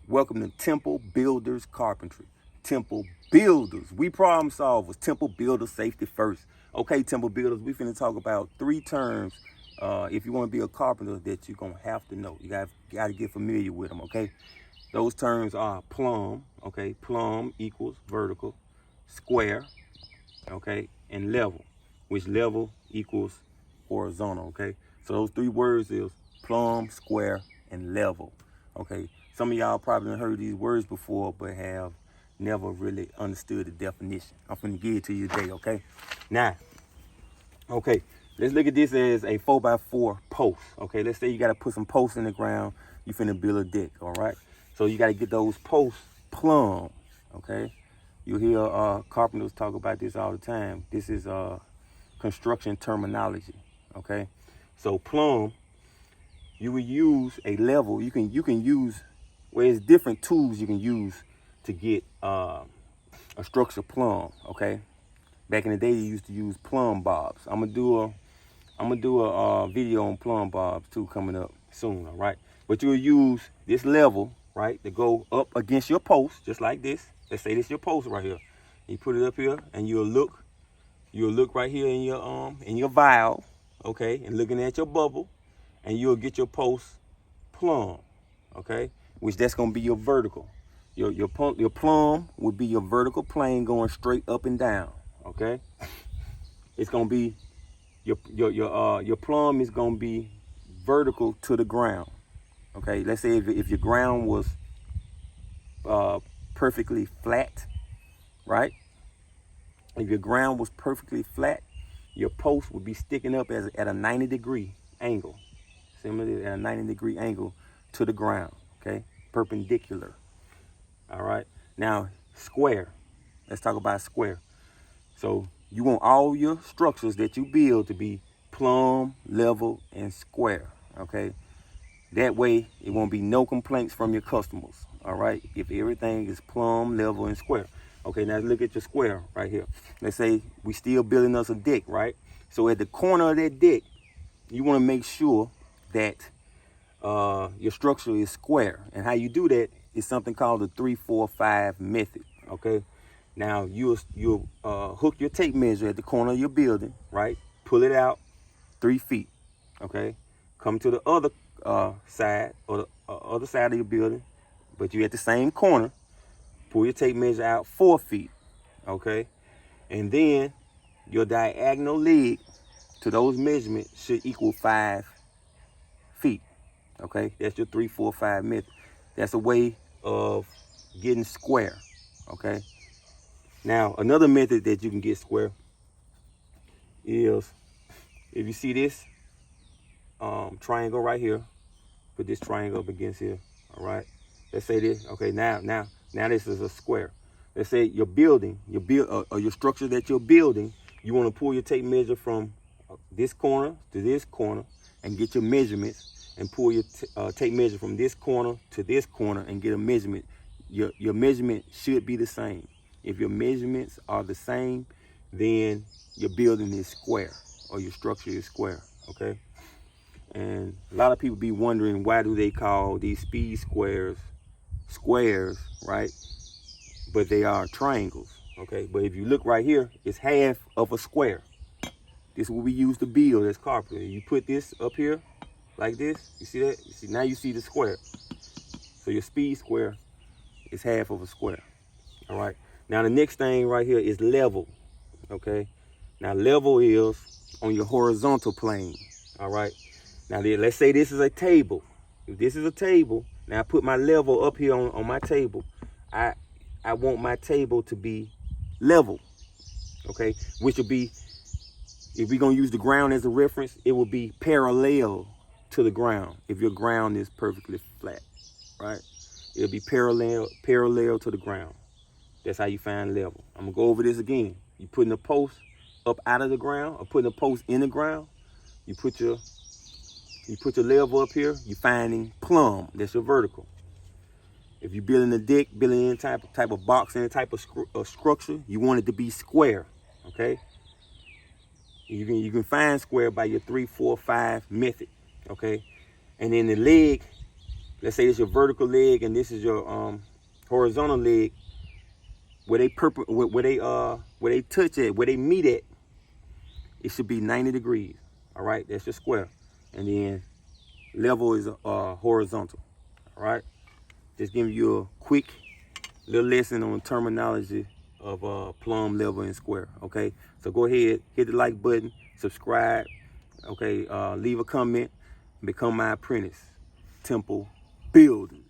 Welcome to Temple Builders Carpentry. Temple Builders. We problem solvers. Temple Builders safety first. Okay, Temple Builders, we finna talk about 3 terms if you want to be a carpenter that you're going to have to know. You got to get familiar with them, okay? Those terms are plumb, okay? Plumb equals vertical, square, okay? And level, which level equals horizontal, okay? So those 3 words is plumb, square, and level, okay? Some of y'all probably heard these words before, but have never really understood the definition. I'm finna give it to you today, okay? Now, okay, let's look at this as a 4x4 post, okay? Let's say you gotta put some posts in the ground. You finna build a deck, all right? So you gotta get those posts plumb, okay? You hear carpenters talk about this all the time. This is construction terminology, okay? So plumb, you will use a level. You can use, well, there's different tools you can use to get a structure plumb, okay? Back in the day, you used to use plumb bobs. I'm gonna do a video on plumb bobs too coming up soon, all right? But you'll use this level, right, to go up against your post, just like this. Let's say this is your post right here. You put it up here, and you'll look right here in your vial, okay, and looking at your bubble, and you'll get your post plumb, okay, which that's gonna be your vertical. Your plumb would be your vertical plane going straight up and down, okay. It's gonna be your plumb is gonna be vertical to the ground, okay. Let's say if your ground was perfectly flat, right? If your ground was perfectly flat, your post would be sticking up at a 90-degree angle, similarly at a 90-degree angle to the ground, okay, perpendicular. All right. Now square. Let's talk about square. So you want all your structures that you build to be plumb, level, and square, okay? That way, it won't be no complaints from your customers, all right? If everything is plumb, level, and square. Okay, now look at your square right here. Let's say we still building us a deck, right? So at the corner of that deck, you want to make sure that your structure is square. And how you do that is something called the 3-4-5 method, okay? Now, you'll hook your tape measure at the corner of your building, right? Pull it out 3 feet, okay? Come to the other side, or the other side of your building, but you're at the same corner. Pull your tape measure out 4 feet, okay? And then your diagonal leg to those measurements should equal 5 feet, okay? That's your 3-4-5 method. That's a way of getting square, okay? Now, another method that you can get square is, if you see this triangle right here, put this triangle up against here, all right? Let's say this, okay, now this is a square. Let's say your building, your structure that you're building, you want to pull your tape measure from this corner to this corner and get your measurements, and pull your tape measure from this corner to this corner and get a measurement. Your measurement should be the same. If your measurements are the same, then your building is square, or your structure is square, okay? And a lot of people be wondering, why do they call these speed squares, right? But they are triangles, okay? But if you look right here, it's half of a square. This is what we use to build as carpentry. You put this up here like this, you see that? Now you see the square. So your speed square is half of a square, all right? Now the next thing right here is level, okay? Now level is on your horizontal plane, all right? Now let's say this is a table. If this is a table, now I put my level up here on my table. I want my table to be level, okay? Which will be, if we're gonna use the ground as a reference, it will be parallel to the ground. If your ground is perfectly flat, right? It'll be parallel to the ground. That's how you find level. I'm gonna go over this again. You putting a post up out of the ground, or putting a post in the ground. You put your level up here. You finding plumb. That's your vertical. If you're building a deck, building any type of box, any type of structure, you want it to be square. Okay. You can find square by your 3-4-5 method. Okay. And then the leg let's say this is your vertical leg and this is your horizontal leg, where they touch at, where they meet at, it should be 90 degrees. All right, that's your square. And then level is horizontal. All right, just giving you a quick little lesson on terminology of plumb, level, and square. Okay, so go ahead, hit the like button, subscribe. Okay, leave a comment, become my apprentice. Temple building.